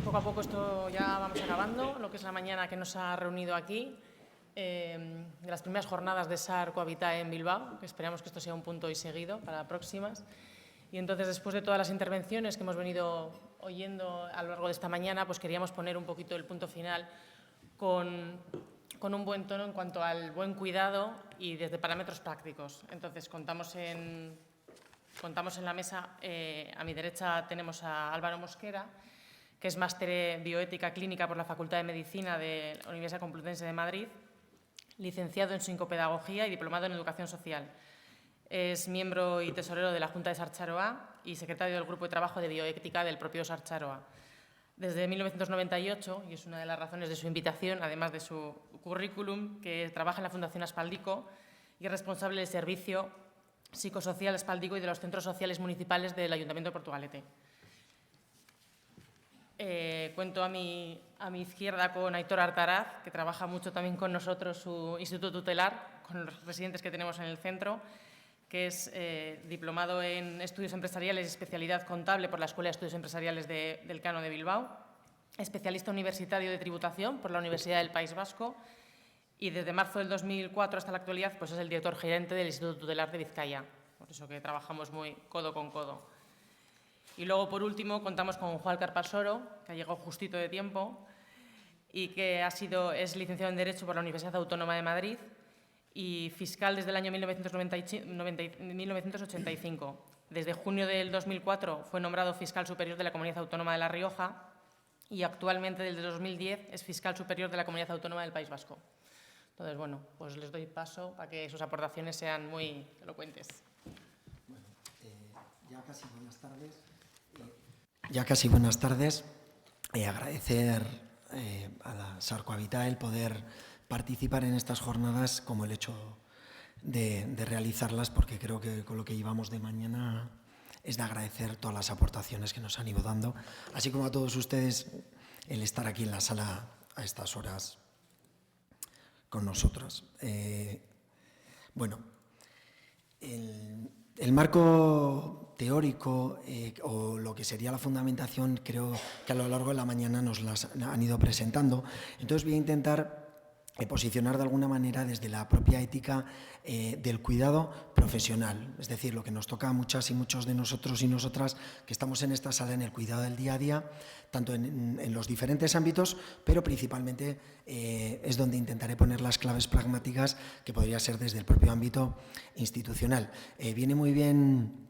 poco a poco esto ya vamos acabando, lo que es la mañana que nos ha reunido aquí, de las primeras jornadas de SAR Cohabitae en Bilbao, que esperamos que esto sea un punto y seguido para próximas. Y entonces, después de todas las intervenciones que hemos venido oyendo a lo largo de esta mañana, pues queríamos poner un poquito el punto final con un buen tono en cuanto al buen cuidado y desde parámetros prácticos. Entonces, contamos en la mesa, a mi derecha tenemos a Álvaro Mosquera, que es máster en bioética clínica por la Facultad de Medicina de la Universidad Complutense de Madrid, licenciado en psicopedagogía y diplomado en educación social. Es miembro y tesorero de la Junta de SAR Charoa y secretario del Grupo de Trabajo de Bioética del propio SAR Charoa. Desde 1998, y es una de las razones de su invitación, además de su currículum, que trabaja en la Fundación Aspaldico y es responsable del servicio psicosocial Aspaldico y de los centros sociales municipales del Ayuntamiento de Portugalete. Cuento a mi izquierda con Aitor Artaraz, que trabaja mucho también con nosotros su instituto tutelar, con los residentes que tenemos en el centro, que es diplomado en Estudios Empresariales y especialidad contable por la Escuela de Estudios Empresariales del Cano de Bilbao, especialista universitario de tributación por la Universidad del País Vasco y desde marzo del 2004 hasta la actualidad pues es el director gerente del Instituto Tutelar de Vizcaya, por eso que trabajamos muy codo con codo. Y luego, por último, contamos con Juan Carpasoro, que ha llegado justito de tiempo y que es licenciado en Derecho por la Universidad Autónoma de Madrid y fiscal desde el año 1985. Desde junio del 2004 fue nombrado fiscal superior de la Comunidad Autónoma de La Rioja y actualmente, desde 2010, es fiscal superior de la Comunidad Autónoma del País Vasco. Entonces, bueno, pues les doy paso para que sus aportaciones sean muy elocuentes. Bueno, ya casi buenas tardes. Agradecer a la SAR Cohabitae el poder participar en estas jornadas como el hecho de realizarlas, porque creo que con lo que llevamos de mañana es de agradecer todas las aportaciones que nos han ido dando, así como a todos ustedes el estar aquí en la sala a estas horas con nosotros. Bueno, el marco teórico o lo que sería la fundamentación creo que a lo largo de la mañana nos las han ido presentando. Entonces voy a intentar posicionar de alguna manera desde la propia ética del cuidado profesional, es decir, lo que nos toca a muchas y muchos de nosotros y nosotras que estamos en esta sala en el cuidado del día a día, tanto en los diferentes ámbitos, pero principalmente es donde intentaré poner las claves pragmáticas que podría ser desde el propio ámbito institucional. Viene muy bien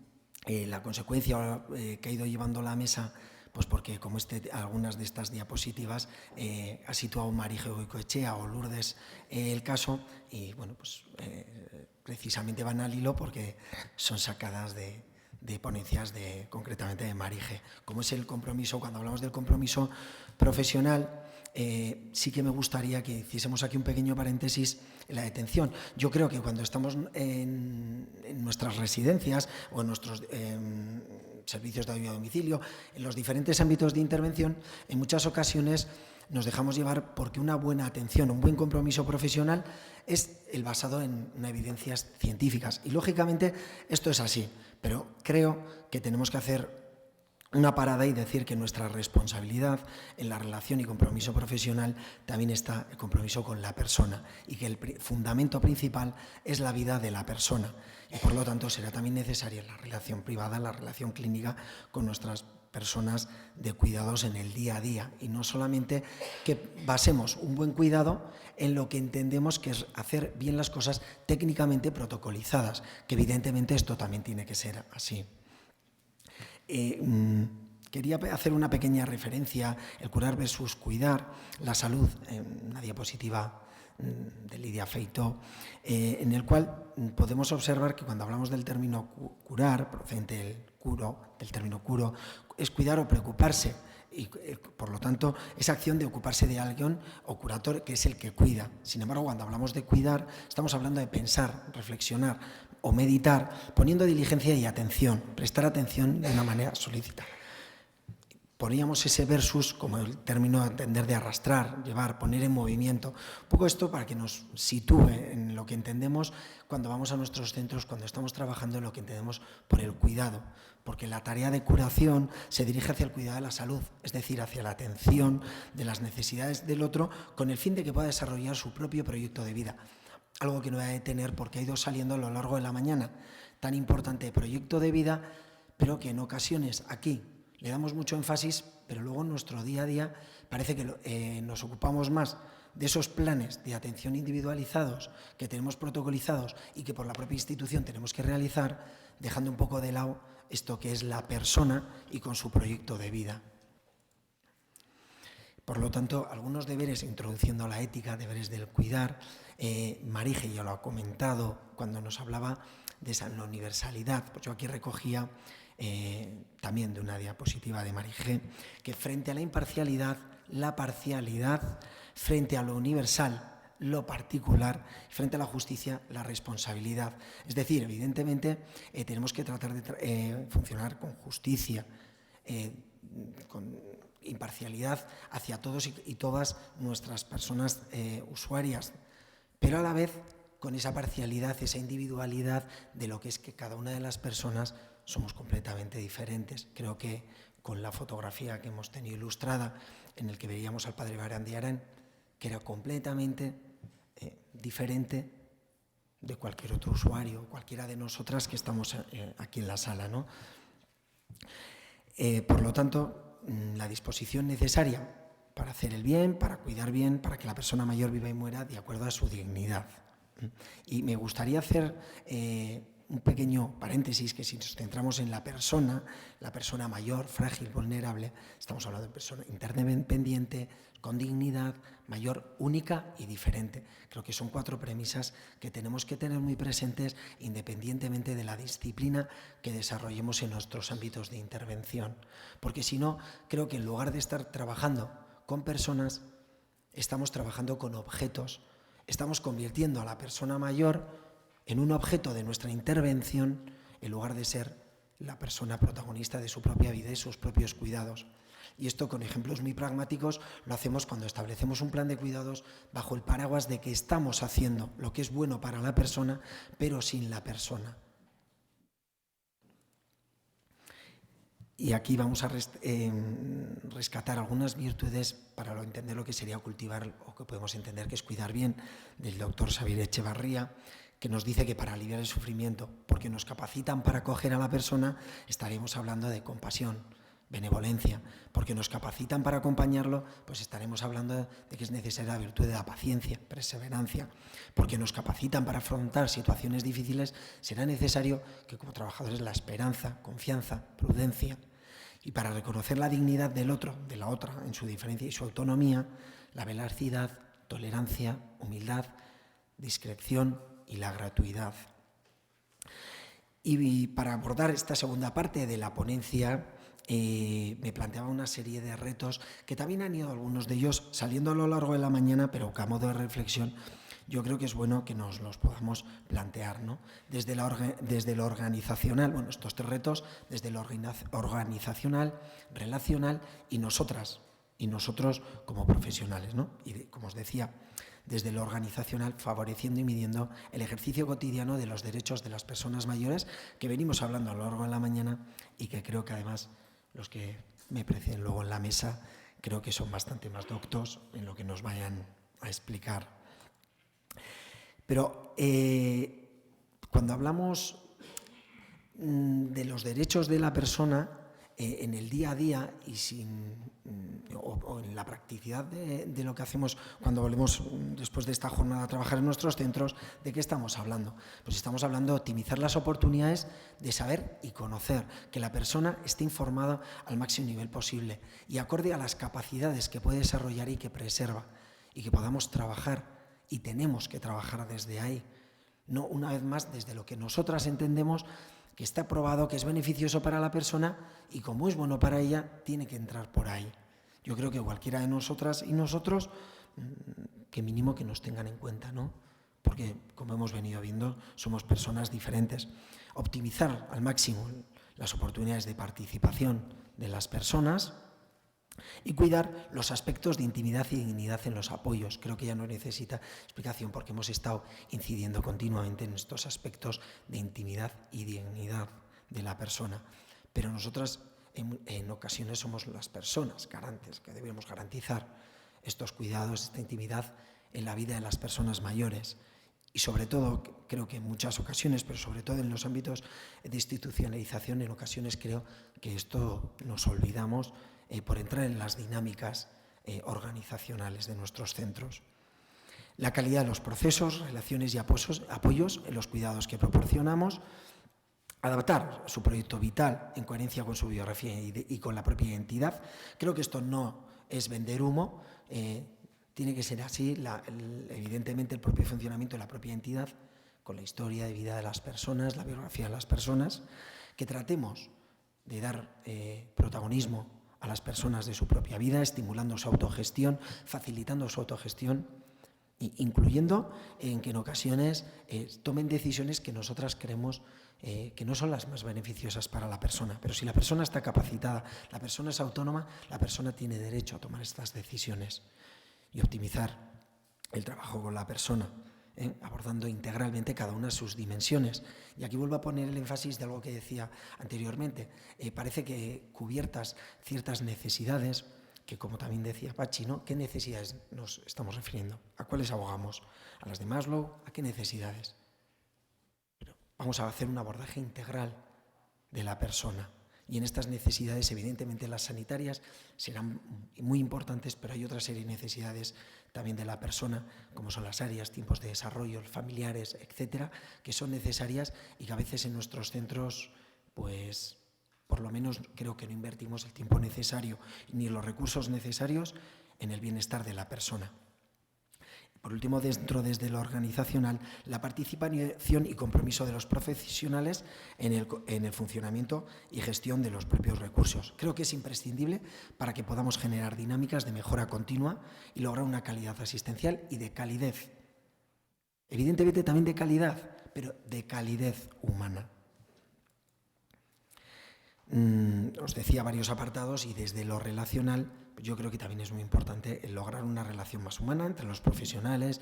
la consecuencia que ha ido llevando la mesa, pues porque como algunas de estas diapositivas ha situado Marije Goicoechea o Lourdes el caso y bueno, pues precisamente van al hilo porque son sacadas de ponencias concretamente de Marije. Como es el compromiso, cuando hablamos del compromiso profesional, sí que me gustaría que hiciésemos aquí un pequeño paréntesis en la detención. Yo creo que cuando estamos en nuestras residencias o en nuestros servicios de ayuda a domicilio, en los diferentes ámbitos de intervención, en muchas ocasiones nos dejamos llevar porque una buena atención, un buen compromiso profesional es el basado en evidencias científicas. Y lógicamente esto es así, pero creo que tenemos que hacer una parada y decir que nuestra responsabilidad en la relación y compromiso profesional también está el compromiso con la persona y que el fundamento principal es la vida de la persona y por lo tanto será también necesaria la relación privada, la relación clínica con nuestras personas de cuidados en el día a día y no solamente que basemos un buen cuidado en lo que entendemos que es hacer bien las cosas técnicamente protocolizadas, que evidentemente esto también tiene que ser así. Quería hacer una pequeña referencia, el curar versus cuidar, la salud, una diapositiva de Lidia Feito, en el cual podemos observar que cuando hablamos del término curar, procedente del término curo, es cuidar o preocuparse. Y por lo tanto, esa acción de ocuparse de alguien o curator que es el que cuida. Sin embargo, cuando hablamos de cuidar, estamos hablando de pensar, reflexionar o meditar, poniendo diligencia y atención, prestar atención de una manera solícita. poníamos ese versus como el término entender de arrastrar, llevar, poner en movimiento. Un poco esto para que nos sitúe en lo que entendemos cuando vamos a nuestros centros, cuando estamos trabajando en lo que entendemos por el cuidado. Porque la tarea de curación se dirige hacia el cuidado de la salud, es decir, hacia la atención de las necesidades del otro con el fin de que pueda desarrollar su propio proyecto de vida. Algo que no voy a detener porque ha ido saliendo a lo largo de la mañana. Tan importante proyecto de vida, pero que en ocasiones aquí le damos mucho énfasis, pero luego en nuestro día a día parece que nos ocupamos más de esos planes de atención individualizados que tenemos protocolizados y que por la propia institución tenemos que realizar, dejando un poco de lado esto que es la persona y con su proyecto de vida. Por lo tanto, algunos deberes, introduciendo la ética, deberes del cuidar. Marije ya lo ha comentado cuando nos hablaba de esa no universalidad. Pues yo aquí recogía también de una diapositiva de Marije, que frente a la imparcialidad, la parcialidad, frente a lo universal, lo particular, frente a la justicia, la responsabilidad. Es decir, evidentemente tenemos que tratar de funcionar con justicia, con imparcialidad hacia todos y todas nuestras personas usuarias, pero a la vez con esa parcialidad, esa individualidad de lo que es que cada una de las personas somos completamente diferentes. Creo que con la fotografía que hemos tenido ilustrada, en el que veíamos al padre Barandiarán, que era completamente diferente de cualquier otro usuario, cualquiera de nosotras que estamos aquí en la sala, ¿no? Por lo tanto, la disposición necesaria para hacer el bien, para cuidar bien, para que la persona mayor viva y muera de acuerdo a su dignidad. Y me gustaría hacer un pequeño paréntesis, que si nos centramos en la persona mayor, frágil, vulnerable, estamos hablando de persona interdependiente, con dignidad, mayor, única y diferente. Creo que son 4 premisas que tenemos que tener muy presentes independientemente de la disciplina que desarrollemos en nuestros ámbitos de intervención. Porque si no, creo que en lugar de estar trabajando con personas, estamos trabajando con objetos. Estamos convirtiendo a la persona mayor en un objeto de nuestra intervención en lugar de ser la persona protagonista de su propia vida y sus propios cuidados. Y esto con ejemplos muy pragmáticos lo hacemos cuando establecemos un plan de cuidados bajo el paraguas de que estamos haciendo lo que es bueno para la persona, pero sin la persona. Y aquí vamos a rescatar algunas virtudes para entender lo que sería cultivar, o que podemos entender que es cuidar bien, del doctor Xavier Echevarría, que nos dice que para aliviar el sufrimiento, porque nos capacitan para acoger a la persona, estaremos hablando de compasión, benevolencia. Porque nos capacitan para acompañarlo, pues estaremos hablando de que es necesaria la virtud de la paciencia, perseverancia. Porque nos capacitan para afrontar situaciones difíciles, será necesario que como trabajadores la esperanza, confianza, prudencia. Y para reconocer la dignidad del otro, de la otra, en su diferencia y su autonomía, la veracidad, tolerancia, humildad, discreción y la gratuidad. Y para abordar esta segunda parte de la ponencia, me planteaba una serie de retos que también han ido algunos de ellos saliendo a lo largo de la mañana, pero que a modo de reflexión yo creo que es bueno que nos los podamos plantear, ¿no? Desde lo organizacional, bueno, estos 3 retos, desde lo organizacional, relacional y nosotros como profesionales, ¿no? Y como os decía, desde lo organizacional, favoreciendo y midiendo el ejercicio cotidiano de los derechos de las personas mayores, que venimos hablando a lo largo de la mañana y que creo que además los que me preceden luego en la mesa creo que son bastante más doctos en lo que nos vayan a explicar. Pero cuando hablamos de los derechos de la persona, en el día a día y o en la practicidad de lo que hacemos cuando volvemos después de esta jornada a trabajar en nuestros centros, ¿de qué estamos hablando? Pues estamos hablando de optimizar las oportunidades de saber y conocer, que la persona esté informada al máximo nivel posible y acorde a las capacidades que puede desarrollar y que preserva, y que podamos trabajar, y tenemos que trabajar desde ahí, no una vez más desde lo que nosotras entendemos que está probado que es beneficioso para la persona, y como es bueno para ella, tiene que entrar por ahí. Yo creo que cualquiera de nosotras y nosotros, que mínimo que nos tengan en cuenta, ¿no? Porque, como hemos venido viendo, somos personas diferentes. Optimizar al máximo las oportunidades de participación de las personas, Y cuidar los aspectos de intimidad y dignidad en los apoyos. Creo que ya no necesita explicación porque hemos estado incidiendo continuamente en estos aspectos de intimidad y dignidad de la persona. Pero nosotras en ocasiones somos las personas garantes que debemos garantizar estos cuidados, esta intimidad en la vida de las personas mayores. Y sobre todo, creo que en muchas ocasiones, pero sobre todo en los ámbitos de institucionalización, en ocasiones creo que esto nos olvidamos por entrar en las dinámicas organizacionales de nuestros centros. La calidad de los procesos, relaciones y apoyos en los cuidados que proporcionamos, adaptar su proyecto vital en coherencia con su biografía y con la propia identidad. Creo que esto no es vender humo, tiene que ser así, evidentemente el propio funcionamiento de la propia entidad, con la historia de vida de las personas, la biografía de las personas, que tratemos de dar protagonismo a las personas de su propia vida, estimulando su autogestión, facilitando su autogestión, incluyendo en que en ocasiones tomen decisiones que nosotras creemos que no son las más beneficiosas para la persona. Pero si la persona está capacitada, la persona es autónoma, la persona tiene derecho a tomar estas decisiones y optimizar el trabajo con la persona, abordando integralmente cada una de sus dimensiones. Y aquí vuelvo a poner el énfasis de algo que decía anteriormente. Parece que cubiertas ciertas necesidades, que como también decía Pachi, ¿no? ¿Qué necesidades nos estamos refiriendo? ¿A cuáles abogamos? ¿A las de Maslow? ¿A qué necesidades? Pero vamos a hacer un abordaje integral de la persona. Y en estas necesidades, evidentemente, las sanitarias serán muy importantes, pero hay otra serie de necesidades también de la persona, como son las áreas, tiempos de desarrollo, familiares, etcétera, que son necesarias y que a veces en nuestros centros, pues, por lo menos creo que no invertimos el tiempo necesario ni los recursos necesarios en el bienestar de la persona. Por último, desde lo organizacional, la participación y compromiso de los profesionales en el funcionamiento y gestión de los propios recursos. Creo que es imprescindible para que podamos generar dinámicas de mejora continua y lograr una calidad asistencial y de calidez. Evidentemente también de calidad, pero de calidez humana. Os decía varios apartados y desde lo relacional yo creo que también es muy importante lograr una relación más humana entre los profesionales,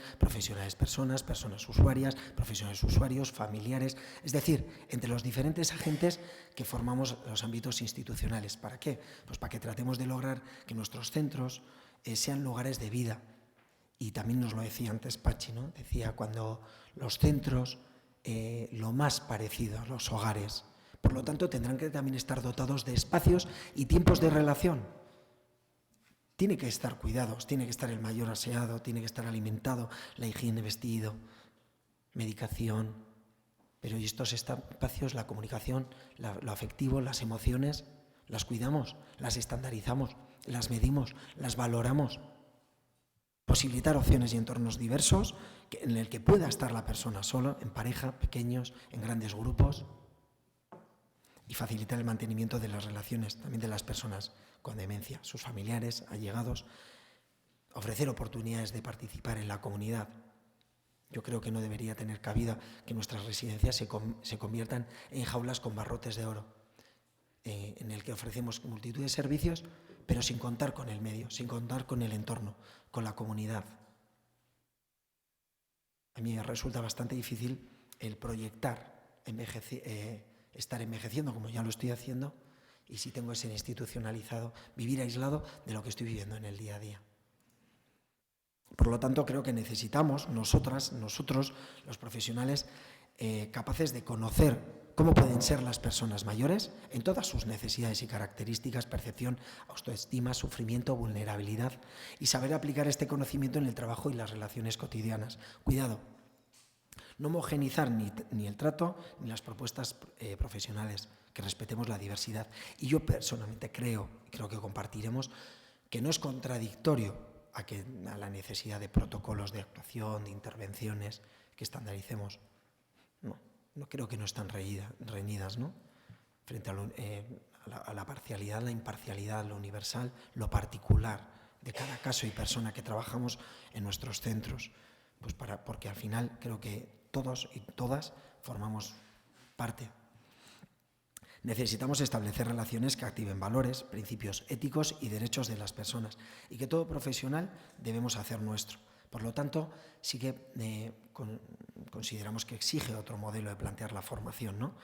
personas, personas usuarias, profesionales usuarios, familiares, es decir, entre los diferentes agentes que formamos los ámbitos institucionales. ¿Para qué? Pues para que tratemos de lograr que nuestros centros sean lugares de vida. Y también nos lo decía antes Pachi, ¿no? Decía cuando los centros, lo más parecido a los hogares. Por lo tanto, tendrán que también estar dotados de espacios y tiempos de relación. Tiene que estar cuidados, tiene que estar el mayor aseado, tiene que estar alimentado, la higiene, vestido, medicación. Pero ¿y estos espacios, la comunicación, lo afectivo, las emociones, las cuidamos, las estandarizamos, las medimos, las valoramos? Posibilitar opciones y entornos diversos en el que pueda estar la persona sola, en pareja, pequeños, en grandes grupos. Y facilitar el mantenimiento de las relaciones también de las personas con demencia, sus familiares, allegados, ofrecer oportunidades de participar en la comunidad. Yo creo que no debería tener cabida que nuestras residencias se conviertan en jaulas con barrotes de oro, en el que ofrecemos multitud de servicios, pero sin contar con el medio, sin contar con el entorno, con la comunidad. A mí me resulta bastante difícil el proyectar, estar envejeciendo como ya lo estoy haciendo, y si tengo ese institucionalizado, vivir aislado de lo que estoy viviendo en el día a día. Por lo tanto, creo que necesitamos nosotros, los profesionales, capaces de conocer cómo pueden ser las personas mayores en todas sus necesidades y características, percepción, autoestima, sufrimiento, vulnerabilidad, y saber aplicar este conocimiento en el trabajo y las relaciones cotidianas. Cuidado. No homogenizar ni el trato ni las propuestas profesionales, que respetemos la diversidad. Y yo personalmente creo que compartiremos, que no es contradictorio a la necesidad de protocolos de actuación, de intervenciones, que estandaricemos. No creo que no están reñidas, ¿no? Frente a la parcialidad, la imparcialidad, lo universal, lo particular de cada caso y persona que trabajamos en nuestros centros. Pues porque al final creo que todos y todas formamos parte. Necesitamos establecer relaciones que activen valores, principios éticos y derechos de las personas y que todo profesional debemos hacer nuestro. Por lo tanto, sí que consideramos que exige otro modelo de plantear la formación, ¿no?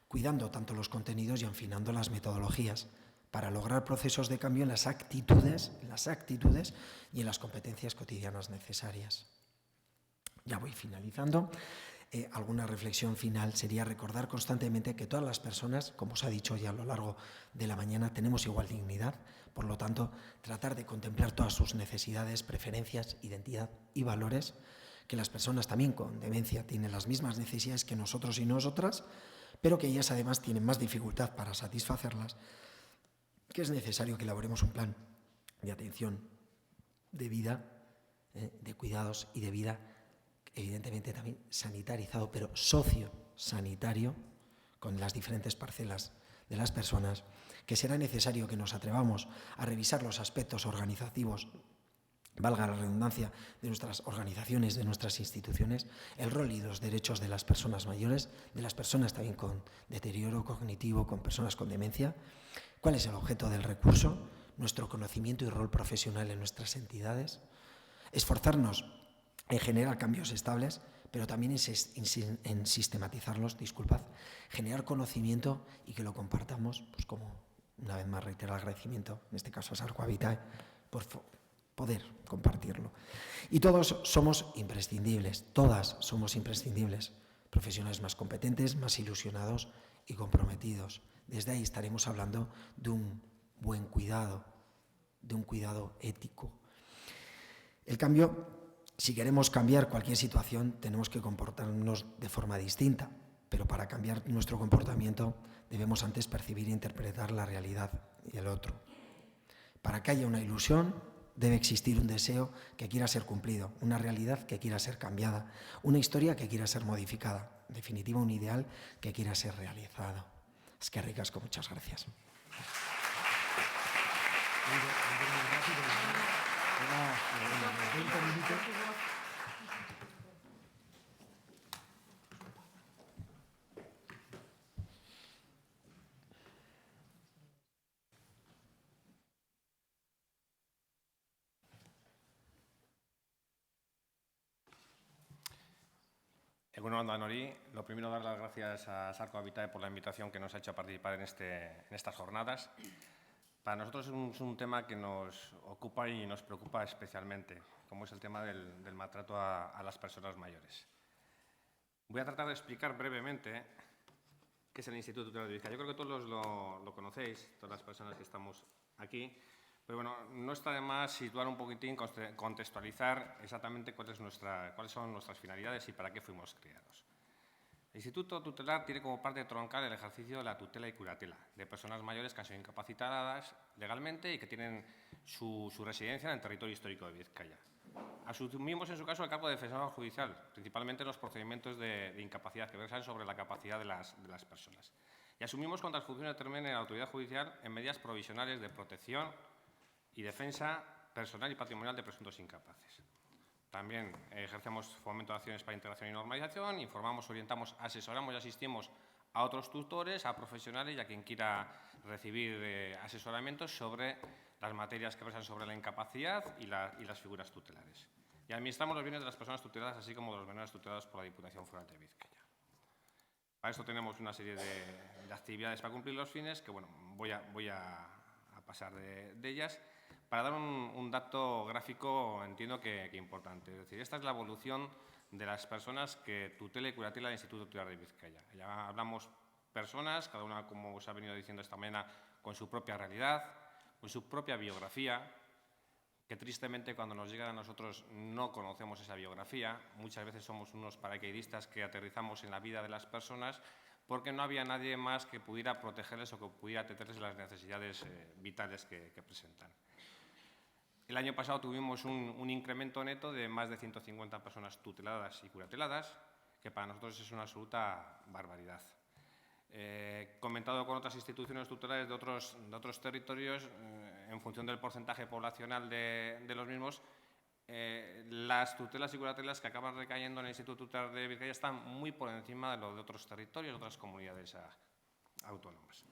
Cuidando tanto los contenidos y afinando las metodologías para lograr procesos de cambio en las actitudes y en las competencias cotidianas necesarias. Ya voy finalizando. Alguna reflexión final sería recordar constantemente que todas las personas, como os ha dicho ya a lo largo de la mañana, tenemos igual dignidad. Por lo tanto, tratar de contemplar todas sus necesidades, preferencias, identidad y valores, que las personas también con demencia tienen las mismas necesidades que nosotros y nosotras, pero que ellas además tienen más dificultad para satisfacerlas, que es necesario que elaboremos un plan de atención de vida, de cuidados y de vida, evidentemente también sanitarizado, pero sociosanitario, con las diferentes parcelas de las personas, que será necesario que nos atrevamos a revisar los aspectos organizativos, valga la redundancia, de nuestras organizaciones, de nuestras instituciones, el rol y los derechos de las personas mayores, de las personas también con deterioro cognitivo, con personas con demencia, cuál es el objeto del recurso, nuestro conocimiento y rol profesional en nuestras entidades, esforzarnos en generar cambios estables, pero también en sistematizarlos, generar conocimiento y que lo compartamos, pues como una vez más reiterar el agradecimiento, en este caso a Sarco Habitat, por poder compartirlo. Y todos somos imprescindibles, todas somos imprescindibles, profesionales más competentes, más ilusionados y comprometidos. Desde ahí estaremos hablando de un buen cuidado, de un cuidado ético. El cambio, si queremos cambiar cualquier situación, tenemos que comportarnos de forma distinta, pero para cambiar nuestro comportamiento debemos antes percibir e interpretar la realidad y el otro. Para que haya una ilusión, debe existir un deseo que quiera ser cumplido, una realidad que quiera ser cambiada, una historia que quiera ser modificada, en definitiva un ideal que quiera ser realizado. Es que ricasco, muchas gracias. Egunon Danori, lo primero dar las gracias a Sarco Habitat por la invitación que nos ha hecho a participar en estas jornadas. Para nosotros es un tema que nos ocupa y nos preocupa especialmente, como es el tema del maltrato a las personas mayores. Voy a tratar de explicar brevemente qué es el Instituto Tutelar de Vizcaya. Yo creo que todos lo conocéis, todas las personas que estamos aquí, pero bueno, no está de más situar un poquitín, contextualizar exactamente cuáles son nuestras finalidades y para qué fuimos creados. El Instituto Tutelar tiene como parte troncal el ejercicio de la tutela y curatela de personas mayores que han sido incapacitadas legalmente y que tienen su residencia en el territorio histórico de Vizcaya. Asumimos en su caso el cargo de defensor judicial, principalmente en los procedimientos de incapacidad que versan sobre la capacidad de las personas. Y asumimos cuando las funciones determinen la autoridad judicial en medidas provisionales de protección y defensa personal y patrimonial de presuntos incapaces. También ejercemos fomento de acciones para integración y normalización, informamos, orientamos, asesoramos y asistimos a otros tutores, a profesionales y a quien quiera recibir asesoramientos sobre las materias que versan sobre la incapacidad y las figuras tutelares. Y administramos los bienes de las personas tuteladas, así como de los menores tutelados por la Diputación Foral de Vizcaya. Para esto tenemos una serie de actividades para cumplir los fines, que bueno, voy a pasar de ellas. Para dar un dato gráfico, entiendo que importante. Es decir, esta es la evolución de las personas que tutela y curatela del Instituto Tutelar de Vizcaya. Ya hablamos personas, cada una, como os ha venido diciendo esta mañana, con su propia realidad, con su propia biografía, que tristemente cuando nos llegan a nosotros no conocemos esa biografía. Muchas veces somos unos paracaidistas que aterrizamos en la vida de las personas porque no había nadie más que pudiera protegerles o que pudiera atenderles las necesidades vitales que presentan. El año pasado tuvimos un incremento neto de más de 150 personas tuteladas y curateladas, que para nosotros es una absoluta barbaridad. Comentado con otras instituciones tutelares de otros territorios, en función del porcentaje poblacional de los mismos, las tutelas y curatelas que acaban recayendo en el Instituto Tutelar de Vizcaya están muy por encima de lo de otros territorios, de otras comunidades autónomas.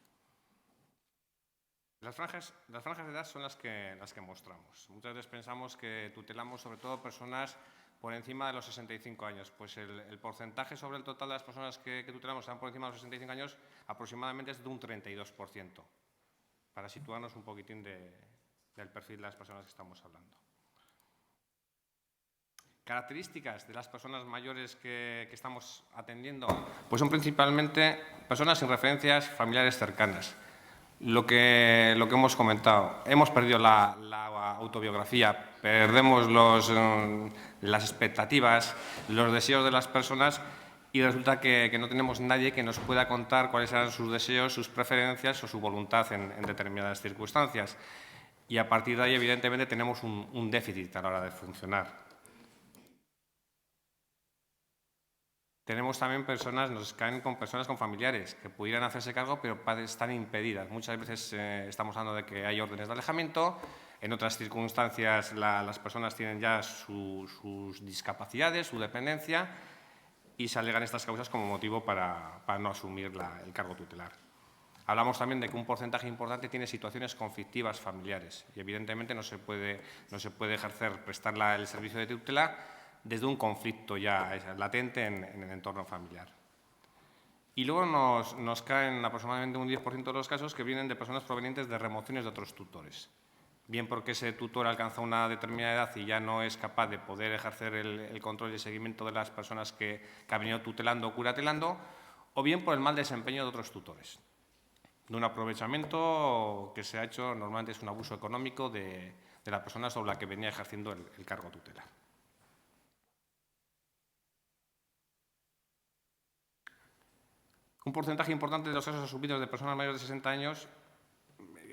Las franjas de edad son las que mostramos. Muchas veces pensamos que tutelamos sobre todo personas por encima de los 65 años. Pues el porcentaje sobre el total de las personas que tutelamos que están por encima de los 65 años aproximadamente es de un 32%, para situarnos un poquitín del perfil de las personas que estamos hablando. Características de las personas mayores que estamos atendiendo, pues son principalmente personas sin referencias familiares cercanas. Lo que hemos comentado, hemos perdido la autobiografía, perdemos las expectativas, los deseos de las personas y resulta que no tenemos nadie que nos pueda contar cuáles serán sus deseos, sus preferencias o su voluntad en determinadas circunstancias. Y a partir de ahí, evidentemente, tenemos un déficit a la hora de funcionar. Tenemos también nos caen con personas con familiares que pudieran hacerse cargo, pero están impedidas. Muchas veces estamos hablando de que hay órdenes de alejamiento, en otras circunstancias las personas tienen ya sus discapacidades, su dependencia, y se alegan estas causas como motivo para no asumir el cargo tutelar. Hablamos también de que un porcentaje importante tiene situaciones conflictivas familiares y, evidentemente, no se puede prestar el servicio de tutela desde un conflicto ya latente en el entorno familiar. Y luego nos caen aproximadamente un 10% de los casos que vienen de personas provenientes de remociones de otros tutores. Bien porque ese tutor alcanza una determinada edad y ya no es capaz de poder ejercer el control y el seguimiento de las personas que ha venido tutelando o curatelando, o bien por el mal desempeño de otros tutores. De un aprovechamiento que se ha hecho, normalmente es un abuso económico de la persona sobre la que venía ejerciendo el cargo tutelar. Un porcentaje importante de los casos asumidos de personas mayores de 60 años,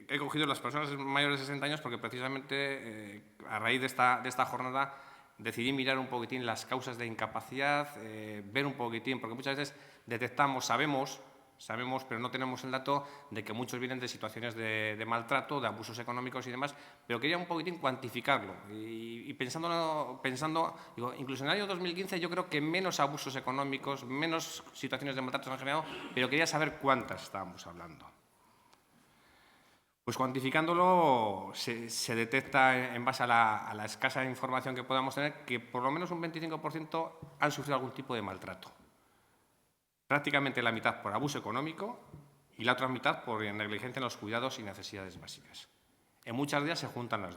he cogido las personas mayores de 60 años porque precisamente a raíz de esta jornada decidí mirar un poquitín las causas de incapacidad, ver un poquitín, porque muchas veces detectamos, sabemos, pero no tenemos el dato de que muchos vienen de situaciones de maltrato, de abusos económicos y demás, pero quería un poquitín cuantificarlo. Y pensando, digo, incluso en el año 2015 yo creo que menos abusos económicos, menos situaciones de maltrato se han generado, pero quería saber cuántas estábamos hablando. Pues cuantificándolo se detecta en base a la escasa información que podamos tener que por lo menos un 25% han sufrido algún tipo de maltrato. Prácticamente la mitad por abuso económico y la otra mitad por negligencia en los cuidados y necesidades básicas. En muchas de ellas se juntan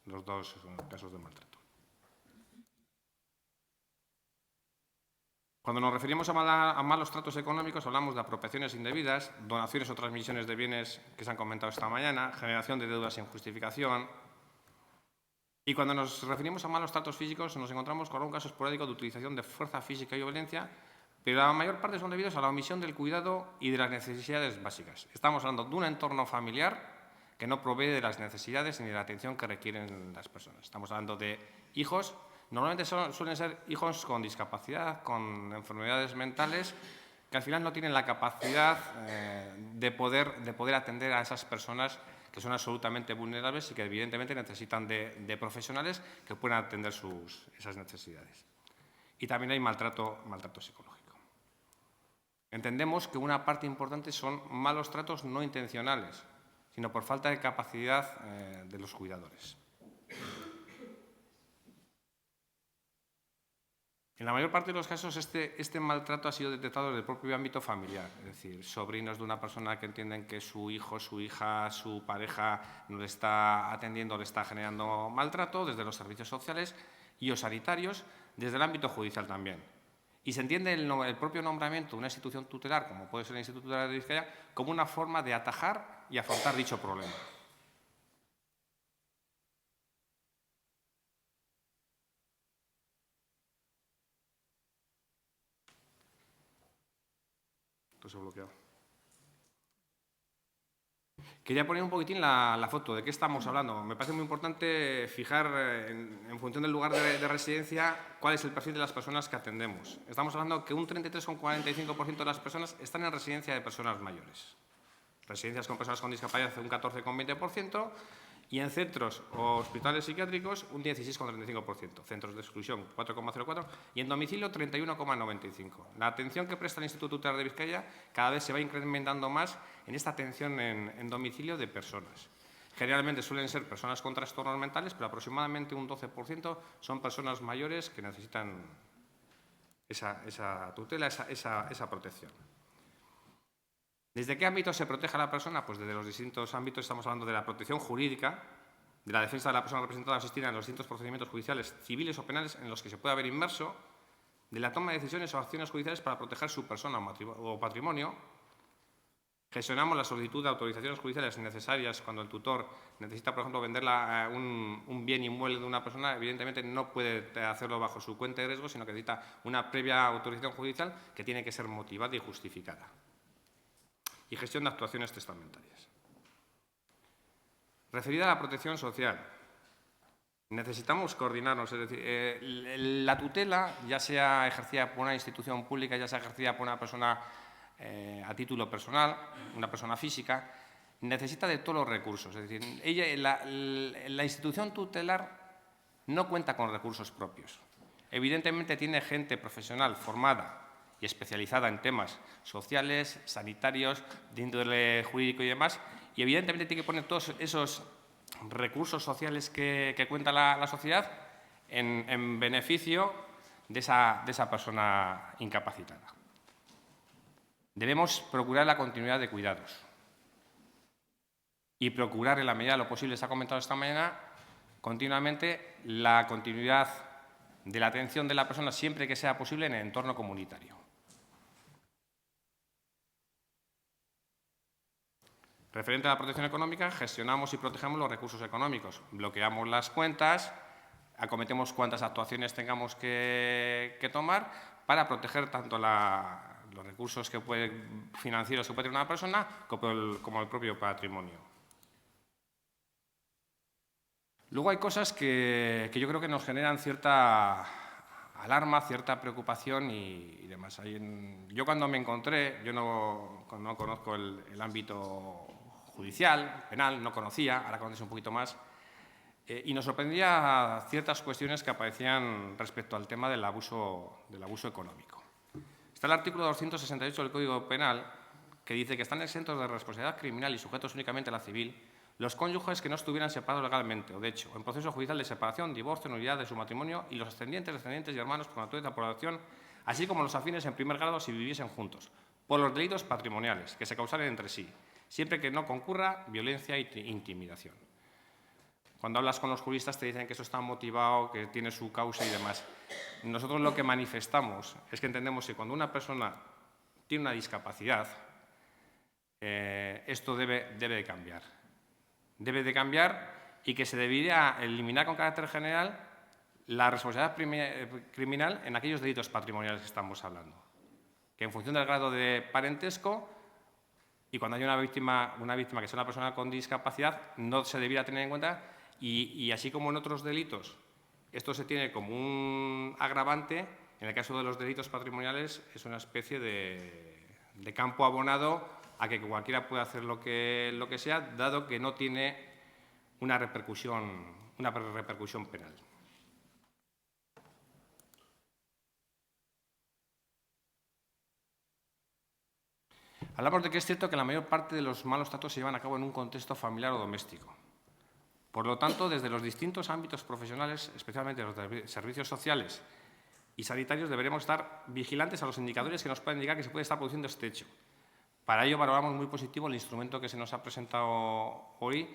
los dos casos de maltrato. Cuando nos referimos a malos tratos económicos, hablamos de apropiaciones indebidas, donaciones o transmisiones de bienes que se han comentado esta mañana, generación de deudas sin justificación. Y cuando nos referimos a malos tratos físicos, nos encontramos con un caso esporádico de utilización de fuerza física y violencia, pero la mayor parte son debidos a la omisión del cuidado y de las necesidades básicas. Estamos hablando de un entorno familiar que no provee de las necesidades ni de la atención que requieren las personas. Estamos hablando de hijos. Normalmente suelen ser hijos con discapacidad, con enfermedades mentales, que al final no tienen la capacidad de poder atender a esas personas que son absolutamente vulnerables y que evidentemente necesitan de profesionales que puedan atender esas necesidades. Y también hay maltrato psicológico. Entendemos que una parte importante son malos tratos no intencionales, sino por falta de capacidad de los cuidadores. En la mayor parte de los casos, este maltrato ha sido detectado desde el propio ámbito familiar, es decir, sobrinos de una persona que entienden que su hijo, su hija, su pareja no le está atendiendo, le está generando maltrato, desde los servicios sociales y o sanitarios, desde el ámbito judicial también. Y se entiende el propio nombramiento de una institución tutelar, como puede ser el Instituto Tutelar de Vizcaya, como una forma de atajar y afrontar dicho problema. Esto se ha bloqueado. Quería poner un poquitín la foto de qué estamos hablando. Me parece muy importante fijar, en función del lugar de residencia, cuál es el perfil de las personas que atendemos. Estamos hablando que un 33,45% de las personas están en residencia de personas mayores. Residencias con personas con discapacidad un 14,20% Y en centros o hospitales psiquiátricos, un 16,35%. Centros de exclusión, 4,04%. Y en domicilio, 31,95%. La atención que presta el Instituto Tutelar de Vizcaya cada vez se va incrementando más en esta atención en domicilio de personas. Generalmente suelen ser personas con trastornos mentales, pero aproximadamente un 12% son personas mayores que necesitan esa tutela, esa protección. ¿Desde qué ámbito se protege a la persona? Pues desde los distintos ámbitos. Estamos hablando de la protección jurídica, de la defensa de la persona representada o asistida en los distintos procedimientos judiciales, civiles o penales en los que se puede haber inmerso, de la toma de decisiones o acciones judiciales para proteger su persona o patrimonio. Gestionamos la solicitud de autorizaciones judiciales necesarias cuando el tutor necesita, por ejemplo, vender un bien inmueble de una persona. Evidentemente no puede hacerlo bajo su cuenta de riesgo, sino que necesita una previa autorización judicial que tiene que ser motivada y justificada. Y gestión de actuaciones testamentarias. Referida a la protección social, necesitamos coordinarnos. Es decir, la tutela, ya sea ejercida por una institución pública, ya sea ejercida por una persona a título personal, una persona física, necesita de todos los recursos. Es decir, la institución tutelar no cuenta con recursos propios. Evidentemente tiene gente profesional formada y especializada en temas sociales, sanitarios, de índole jurídico y demás, y evidentemente tiene que poner todos esos recursos sociales que cuenta la sociedad en beneficio de esa persona incapacitada. Debemos procurar la continuidad de cuidados y procurar, en la medida de lo posible, se ha comentado esta mañana, continuamente la continuidad de la atención de la persona siempre que sea posible en el entorno comunitario. Referente a la protección económica, gestionamos y protegemos los recursos económicos, bloqueamos las cuentas, acometemos cuantas actuaciones tengamos que tomar para proteger tanto los recursos financieros que puede tener una persona como el propio patrimonio. Luego hay cosas que yo creo que nos generan cierta alarma, cierta preocupación y demás. Yo cuando me encontré, yo no conozco el ámbito judicial, penal, no conocía, ahora conozco un poquito más, y nos sorprendía ciertas cuestiones que aparecían respecto al tema del abuso económico. Está el artículo 268 del Código Penal que dice que están exentos de responsabilidad criminal y sujetos únicamente a la civil los cónyuges que no estuvieran separados legalmente o, de hecho, en proceso judicial de separación, divorcio, nulidad de su matrimonio y los ascendientes, descendientes y hermanos por naturaleza por adopción, así como los afines en primer grado si viviesen juntos, por los delitos patrimoniales que se causaren entre sí, siempre que no concurra violencia e intimidación. Cuando hablas con los juristas te dicen que eso está motivado, que tiene su causa y demás. Nosotros lo que manifestamos es que entendemos que cuando una persona tiene una discapacidad, esto debe de cambiar. Debe de cambiar y que se debería eliminar con carácter general la responsabilidad criminal en aquellos delitos patrimoniales que estamos hablando. Que en función del grado de parentesco y cuando hay una víctima que sea una persona con discapacidad, no se debiera tener en cuenta y así como en otros delitos, esto se tiene como un agravante, en el caso de los delitos patrimoniales es una especie de campo abonado a que cualquiera pueda hacer lo que sea, dado que no tiene una repercusión penal. Hablamos de que es cierto que la mayor parte de los malos tratos se llevan a cabo en un contexto familiar o doméstico. Por lo tanto, desde los distintos ámbitos profesionales, especialmente los de servicios sociales y sanitarios, deberemos estar vigilantes a los indicadores que nos pueden indicar que se puede estar produciendo este hecho. Para ello valoramos muy positivo el instrumento que se nos ha presentado hoy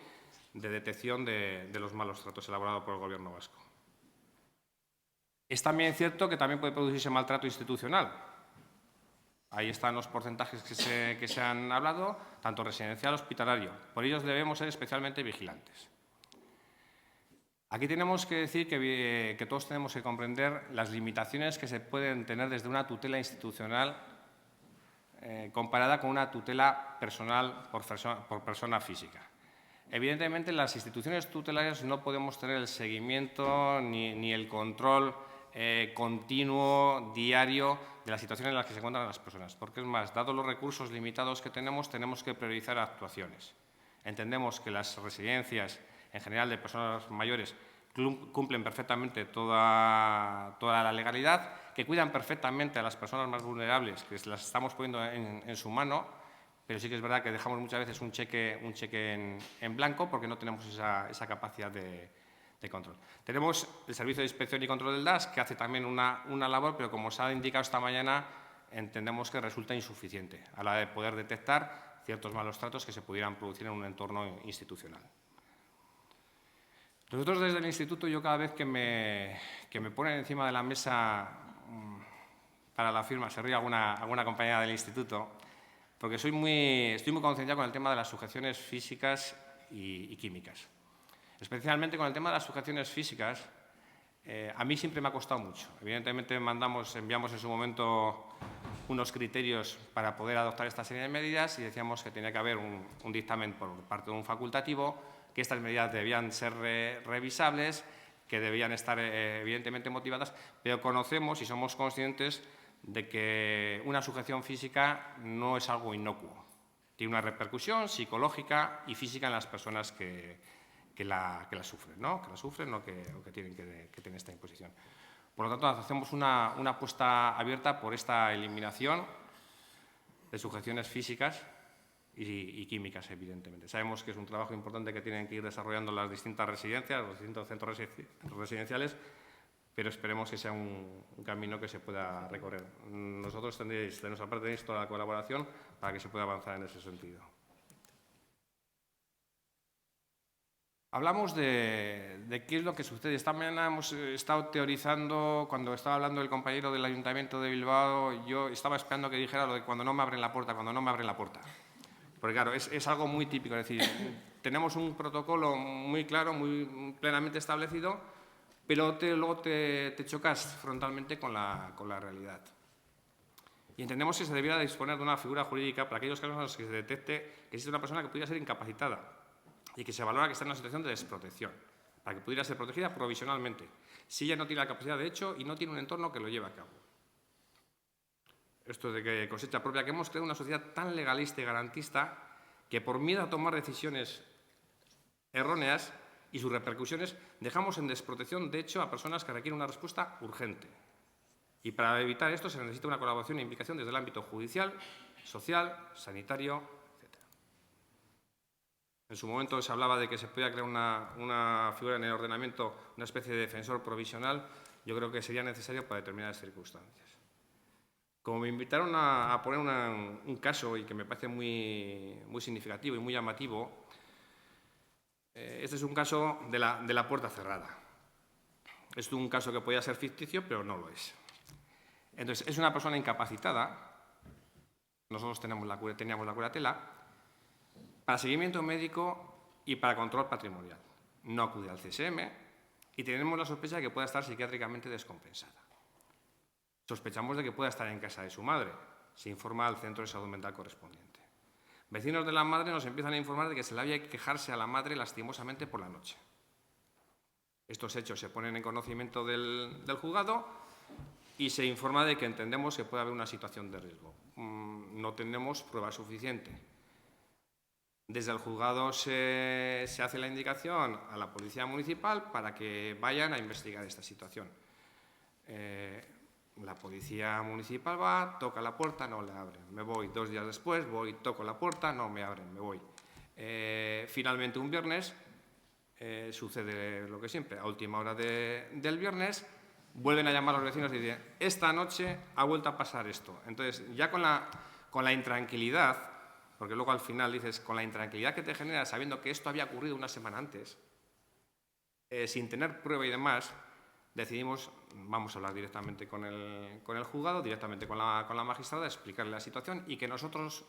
de detección de los malos tratos elaborado por el Gobierno vasco. Es también cierto que también puede producirse maltrato institucional. Ahí están los porcentajes que se han hablado, tanto residencial como hospitalario. Por ello debemos ser especialmente vigilantes. Aquí tenemos que decir que todos tenemos que comprender las limitaciones que se pueden tener desde una tutela institucional comparada con una tutela personal por persona física. Evidentemente, las instituciones tutelarias no podemos tener el seguimiento ni el control continuo, diario, de las situaciones en las que se encuentran las personas. Porque es más, dados los recursos limitados que tenemos que priorizar actuaciones. Entendemos que las residencias en general de personas mayores, cumplen perfectamente toda la legalidad, que cuidan perfectamente a las personas más vulnerables, que las estamos poniendo en su mano, pero sí que es verdad que dejamos muchas veces un cheque en blanco porque no tenemos esa capacidad de control. Tenemos el Servicio de Inspección y Control del DAS, que hace también una labor, pero como se ha indicado esta mañana, entendemos que resulta insuficiente a la hora de poder detectar ciertos malos tratos que se pudieran producir en un entorno institucional. Nosotros desde el Instituto, yo cada vez que me ponen encima de la mesa para la firma, se ríe alguna compañera del Instituto, porque estoy muy concienciado con el tema de las sujeciones físicas y químicas. Especialmente con el tema de las sujeciones físicas, a mí siempre me ha costado mucho. Evidentemente enviamos en su momento unos criterios para poder adoptar esta serie de medidas y decíamos que tenía que haber un dictamen por parte de un facultativo, que estas medidas debían ser revisables, que debían estar evidentemente motivadas, pero conocemos y somos conscientes de que una sujeción física no es algo inocuo. Tiene una repercusión psicológica y física en las personas que la sufren, ¿no? Que la sufren o que tienen que tener esta imposición. Por lo tanto, hacemos una apuesta abierta por esta eliminación de sujeciones físicas y químicas, evidentemente. Sabemos que es un trabajo importante que tienen que ir desarrollando las distintas residencias, los distintos centros residenciales, pero esperemos que sea un camino que se pueda recorrer. Nosotros de nuestra parte tenéis toda la colaboración para que se pueda avanzar en ese sentido. Hablamos de qué es lo que sucede. Esta mañana hemos estado teorizando, cuando estaba hablando el compañero del Ayuntamiento de Bilbao, yo estaba esperando que dijera lo de cuando no me abren la puerta, cuando no me abren la puerta. Porque claro, es algo muy típico, es decir, tenemos un protocolo muy claro, muy plenamente establecido, pero luego te chocas frontalmente con la realidad. Y entendemos que se debiera disponer de una figura jurídica para aquellos casos en los que se detecte que existe una persona que pudiera ser incapacitada y que se valora que está en una situación de desprotección, para que pudiera ser protegida provisionalmente, si ella no tiene la capacidad de hecho y no tiene un entorno que lo lleve a cabo. Esto de que cosecha propia, que hemos creado una sociedad tan legalista y garantista que por miedo a tomar decisiones erróneas y sus repercusiones dejamos en desprotección, de hecho, a personas que requieren una respuesta urgente. Y para evitar esto se necesita una colaboración e implicación desde el ámbito judicial, social, sanitario, etc. En su momento se hablaba de que se podía crear una figura en el ordenamiento, una especie de defensor provisional. Yo creo que sería necesario para determinadas circunstancias. Como me invitaron a poner un caso y que me parece muy significativo y muy llamativo, este es un caso de la puerta cerrada. Es un caso que podía ser ficticio, pero no lo es. Entonces, es una persona incapacitada, nosotros teníamos la curatela, para seguimiento médico y para control patrimonial. No acude al CSM y tenemos la sospecha de que pueda estar psiquiátricamente descompensada. Sospechamos de que pueda estar en casa de su madre. Se informa al centro de salud mental correspondiente. Vecinos de la madre nos empiezan a informar de que se le había que quejarse a la madre lastimosamente por la noche. Estos hechos se ponen en conocimiento del juzgado y se informa de que entendemos que puede haber una situación de riesgo. No tenemos prueba suficiente. Desde el juzgado se hace la indicación a la policía municipal para que vayan a investigar esta situación. La policía municipal va, toca la puerta, no le abren. Me voy 2 días después, voy, toco la puerta, no me abren, me voy. Finalmente, un viernes, sucede lo que siempre. A última hora del viernes, vuelven a llamar a los vecinos y dicen, esta noche ha vuelto a pasar esto. Entonces, ya con la intranquilidad, porque luego al final dices, con la intranquilidad que te genera sabiendo que esto había ocurrido una semana antes, sin tener prueba y demás, decidimos, vamos a hablar directamente con el juzgado, directamente con la magistrada, explicarle la situación y que nosotros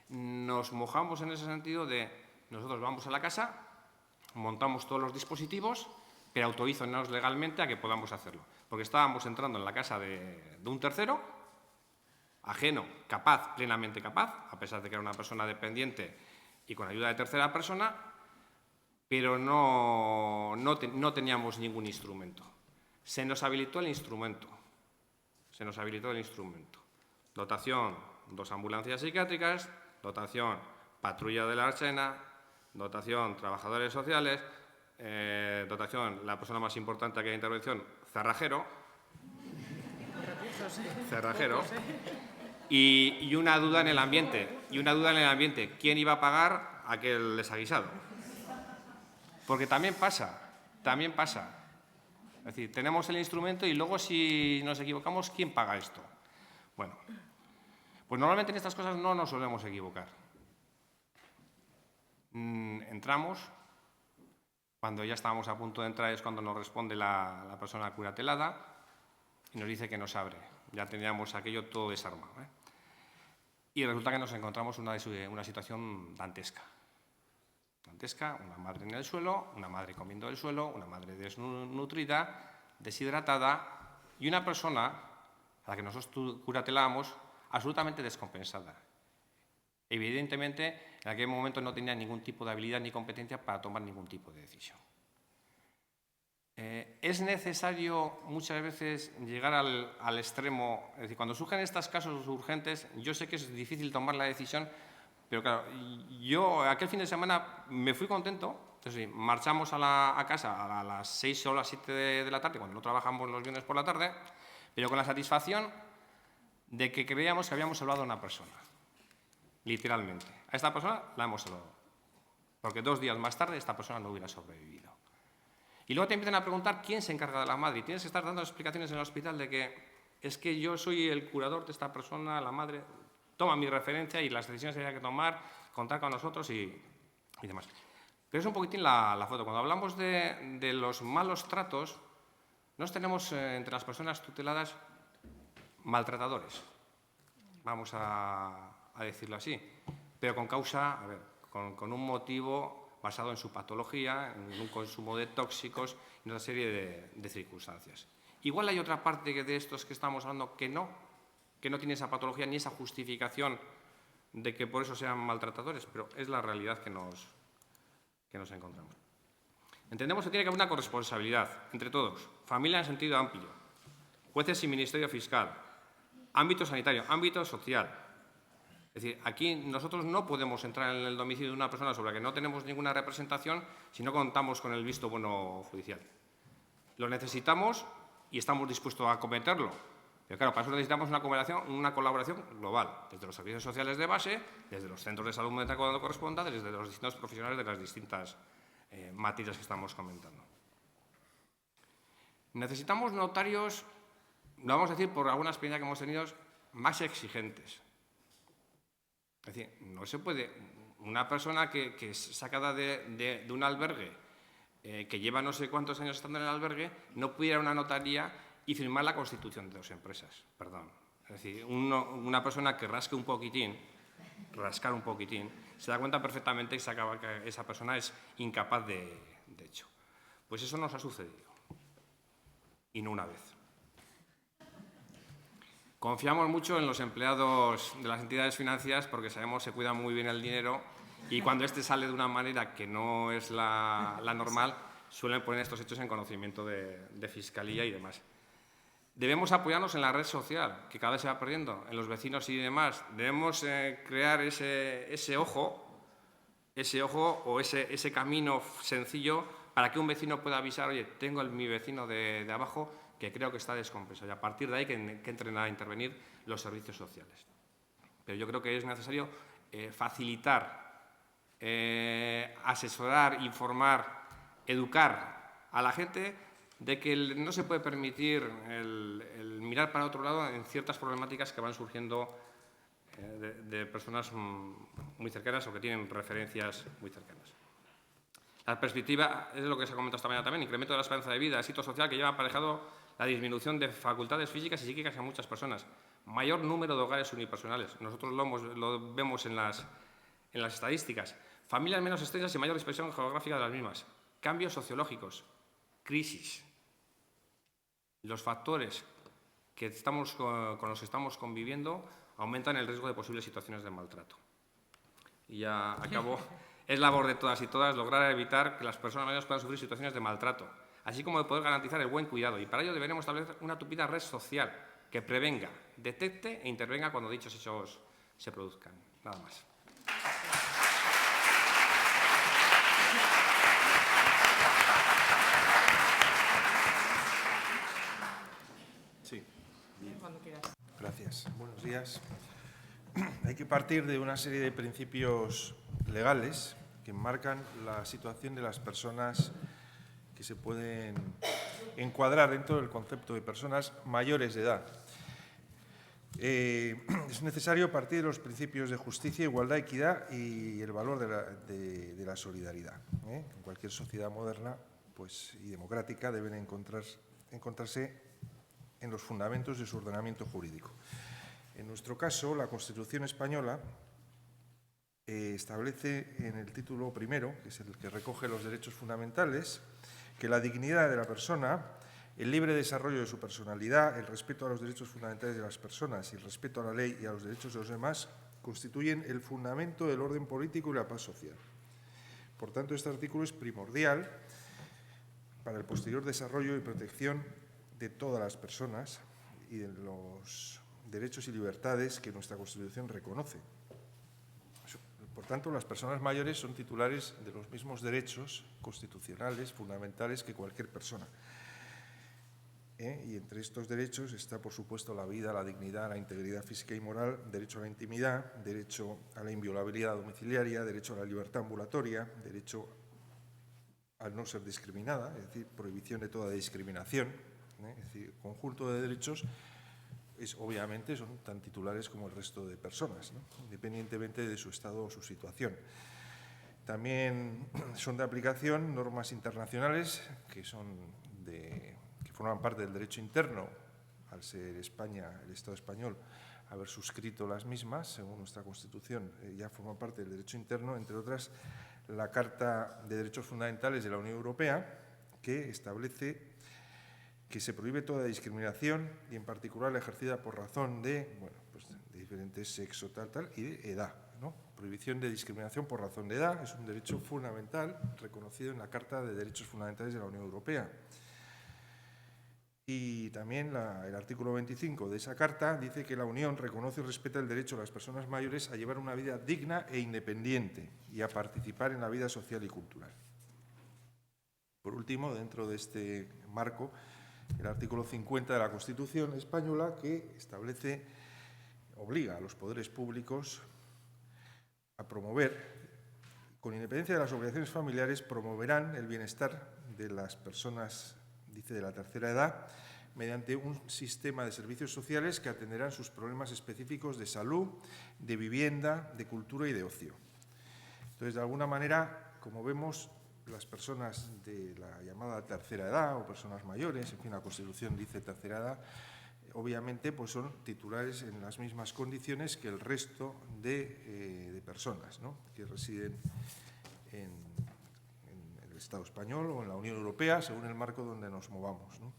nos mojamos en ese sentido de nosotros vamos a la casa, montamos todos los dispositivos, pero autorízanos legalmente a que podamos hacerlo. Porque estábamos entrando en la casa de un tercero, ajeno, capaz, plenamente capaz, a pesar de que era una persona dependiente y con ayuda de tercera persona, pero no teníamos ningún instrumento. Se nos habilitó el instrumento. Dotación, 2 ambulancias psiquiátricas, dotación, patrulla de la Archena, dotación trabajadores sociales, dotación, la persona más importante aquí de intervención, cerrajero, y una duda en el ambiente, ¿quién iba a pagar aquel desaguisado? Porque también pasa. Es decir, tenemos el instrumento y luego si nos equivocamos, ¿quién paga esto? Bueno, pues normalmente en estas cosas no nos solemos equivocar. Entramos, cuando ya estábamos a punto de entrar es cuando nos responde la persona curatelada y nos dice que nos abre. Ya teníamos aquello todo desarmado, ¿eh? Y resulta que nos encontramos una situación dantesca. Una madre en el suelo, una madre comiendo del suelo, una madre desnutrida, deshidratada y una persona a la que nosotros curatelábamos absolutamente descompensada. Evidentemente, en aquel momento no tenía ningún tipo de habilidad ni competencia para tomar ningún tipo de decisión. Es necesario muchas veces llegar al extremo, es decir, cuando surgen estos casos urgentes, yo sé que es difícil tomar la decisión, pero claro, yo aquel fin de semana me fui contento, entonces marchamos a casa a las 6 o las 7 de la tarde, cuando no trabajamos los viernes por la tarde, pero con la satisfacción de que creíamos que habíamos salvado a una persona, literalmente. A esta persona la hemos salvado, porque 2 días más tarde esta persona no hubiera sobrevivido. Y luego te empiezan a preguntar quién se encarga de la madre, y tienes que estar dando explicaciones en el hospital de que es que yo soy el curador de esta persona, la madre toma mi referencia y las decisiones que hay que tomar, contar con nosotros y demás. Pero es un poquitín la foto. Cuando hablamos de los malos tratos, nos tenemos entre las personas tuteladas maltratadores, vamos a decirlo así, pero con causa, con un motivo basado en su patología, en un consumo de tóxicos y una serie de circunstancias. Igual hay otra parte de estos que estamos hablando que no tiene esa patología ni esa justificación de que por eso sean maltratadores, pero es la realidad que nos encontramos. Entendemos que tiene que haber una corresponsabilidad entre todos, familia en sentido amplio, jueces y ministerio fiscal, ámbito sanitario, ámbito social. Es decir, aquí nosotros no podemos entrar en el domicilio de una persona sobre la que no tenemos ninguna representación si no contamos con el visto bueno judicial. Lo necesitamos y estamos dispuestos a acometerlo. Pero claro, para eso necesitamos una colaboración global, desde los servicios sociales de base, desde los centros de salud mental cuando corresponda, desde los distintos profesionales de las distintas materias que estamos comentando. Necesitamos notarios, lo vamos a decir por alguna experiencia que hemos tenido, más exigentes. Es decir, no se puede, una persona que es sacada de un albergue, que lleva no sé cuántos años estando en el albergue, no puede ir a una notaría y firmar la constitución de 2 empresas, perdón. Es decir, una persona que rascar un poquitín, se da cuenta perfectamente que esa persona es incapaz de hecho. Pues eso nos ha sucedido, y no una vez. Confiamos mucho en los empleados de las entidades financieras porque sabemos que se cuidan muy bien el dinero y cuando este sale de una manera que no es la normal, suelen poner estos hechos en conocimiento de Fiscalía y demás. Debemos apoyarnos en la red social, que cada vez se va perdiendo, en los vecinos y demás. Debemos crear ese ojo o ese camino sencillo para que un vecino pueda avisar, oye, tengo mi vecino de abajo que creo que está descompensado. Y a partir de ahí que entren a intervenir los servicios sociales. Pero yo creo que es necesario facilitar, asesorar, informar, educar a la gente de que no se puede permitir el mirar para otro lado en ciertas problemáticas que van surgiendo de personas muy cercanas o que tienen referencias muy cercanas. La perspectiva es lo que se ha comentado esta mañana también, incremento de la esperanza de vida, éxito social que lleva aparejado la disminución de facultades físicas y psíquicas en muchas personas, mayor número de hogares unipersonales, nosotros lo vemos en las estadísticas, familias menos extensas y mayor dispersión geográfica de las mismas, cambios sociológicos, crisis. Los factores con los que estamos conviviendo aumentan el riesgo de posibles situaciones de maltrato. Y ya acabo. Es labor de todas y todas lograr evitar que las personas mayores puedan sufrir situaciones de maltrato, así como de poder garantizar el buen cuidado. Y para ello deberemos establecer una tupida red social que prevenga, detecte e intervenga cuando dichos hechos se produzcan. Nada más. días. Hay que partir de una serie de principios legales que enmarcan la situación de las personas que se pueden encuadrar dentro del concepto de personas mayores de edad. Es necesario partir de los principios de justicia, igualdad, equidad y el valor de la solidaridad. En cualquier sociedad moderna y democrática deben encontrarse en los fundamentos de su ordenamiento jurídico. En nuestro caso, la Constitución española establece en el título primero, que es el que recoge los derechos fundamentales, que la dignidad de la persona, el libre desarrollo de su personalidad, el respeto a los derechos fundamentales de las personas y el respeto a la ley y a los derechos de los demás constituyen el fundamento del orden político y la paz social. Por tanto, este artículo es primordial para el posterior desarrollo y protección de todas las personas y de los derechos y libertades que nuestra Constitución reconoce. Por tanto, las personas mayores son titulares de los mismos derechos constitucionales, fundamentales, que cualquier persona. Y entre estos derechos está, por supuesto, la vida, la dignidad, la integridad física y moral, derecho a la intimidad, derecho a la inviolabilidad domiciliaria, derecho a la libertad ambulatoria, derecho al no ser discriminada, es decir, prohibición de toda discriminación. Es decir, el conjunto de derechos obviamente son tan titulares como el resto de personas, ¿no? Independientemente de su estado o su situación. También son de aplicación normas internacionales que forman parte del derecho interno, al ser España, el Estado español, haber suscrito las mismas, según nuestra Constitución, ya forman parte del derecho interno, entre otras, la Carta de Derechos Fundamentales de la Unión Europea, que establece que se prohíbe toda discriminación y en particular la ejercida por razón de diferentes sexo, tal, y de edad, ¿no? Prohibición de discriminación por razón de edad es un derecho fundamental reconocido en la Carta de Derechos Fundamentales de la Unión Europea. Y también el artículo 25 de esa Carta dice que la Unión reconoce y respeta el derecho de las personas mayores a llevar una vida digna e independiente y a participar en la vida social y cultural. Por último, dentro de este marco, el artículo 50 de la Constitución española, que obliga a los poderes públicos a promover, con independencia de las obligaciones familiares, promoverán el bienestar de las personas, dice, de la tercera edad, mediante un sistema de servicios sociales que atenderán sus problemas específicos de salud, de vivienda, de cultura y de ocio. Entonces, de alguna manera, como vemos, las personas de la llamada tercera edad o personas mayores, en fin, la Constitución dice tercera edad, obviamente son titulares en las mismas condiciones que el resto de personas, ¿no?, que residen en el Estado español o en la Unión Europea, según el marco donde nos movamos, ¿no?